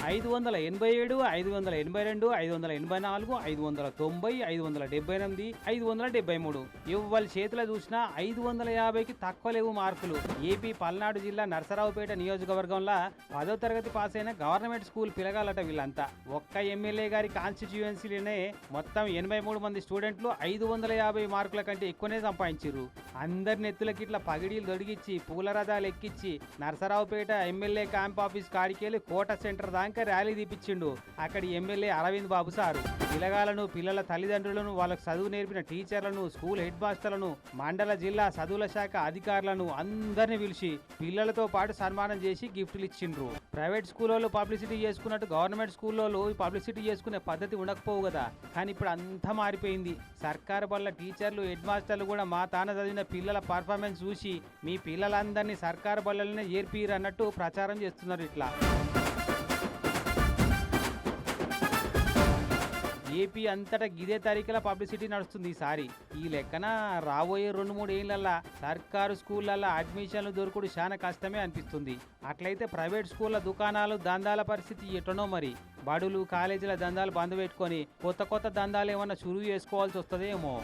587, 582, 584, 590, 578, 573. ఇవ్వల చేతుల చూసినా 550కి తక్కువ లేవు మార్కులు. ఏపీ పల్నాడు జిల్లా నరసరావుపేట నియోజకవర్గంలో 10వ తరగతి పాస్ అయిన గవర్నమెంట్ స్కూల్ పిలగాలట వీళ్ళంతా. ఒక్క ఎమ్మెల్యే గారి కాన్స్టిట్యూయెన్సీలోనే మొత్తం 83 మంది స్టూడెంట్లు 550 మార్కుల కంటే ఎక్కువనే సంపాదించారు. అందరిని ఎత్తులకి ఇట్లా పగిడీలు దొడిగిచ్చి పూల రథాలు ఎక్కించి నరసరావుపేట ఎమ్మెల్యే క్యాంప్ ఆఫీస్ కాడికెళ్ళి కోట సెంటర్ దాకా ర్యాలీ తీపిచ్చిండు అక్కడి ఎమ్మెల్యే అరవింద్ బాబు సారు. పిల్లగాలను, పిల్లల తల్లిదండ్రులను, వాళ్ళకు చదువు నేర్పిన టీచర్లను, స్కూల్ హెడ్ మాస్టర్లను, మండల జిల్లా చదువుల శాఖ అధికారులను అందరిని పిలిచి పిల్లలతో పాటు సన్మానం చేసి గిఫ్ట్లు ఇచ్చిండ్రు. ప్రైవేట్ స్కూల్లో పబ్లిసిటీ చేసుకున్నట్టు గవర్నమెంట్ స్కూల్లో పబ్లిసిటీ చేసుకునే పద్ధతి ఉండకపోవు కదా. కానీ ఇప్పుడు అంతా మారిపోయింది. సర్కారు బళ్ళ టీచర్లు, హెడ్ మాస్టర్లు కూడా మా తాన చదివిన పిల్లల పర్ఫార్మెన్స్ చూసి మీ పిల్లలందరినీ సర్కారు బళ్ళనే చేర్పిరు అన్నట్టు ప్రచారం చేస్తున్నారు. ఇట్లా ఏపీ అంతటా గిదే తారీఖుల పబ్లిసిటీ నడుస్తుంది ఈసారి. ఈ లెక్కన రాబోయే 2-3 ఏళ్లల్లా సర్కారు స్కూళ్ళల్లో అడ్మిషన్లు దొరకడు చాలా కష్టమే అనిపిస్తుంది. అట్లయితే ప్రైవేట్ స్కూళ్ళ దుకాణాలు, దందాల పరిస్థితి ఎటనో మరి. బడులు, కాలేజీల దందాలు బంద్ పెట్టుకొని కొత్త దందాలు ఏమన్నా చురువు చేసుకోవాల్సి వస్తుందేమో.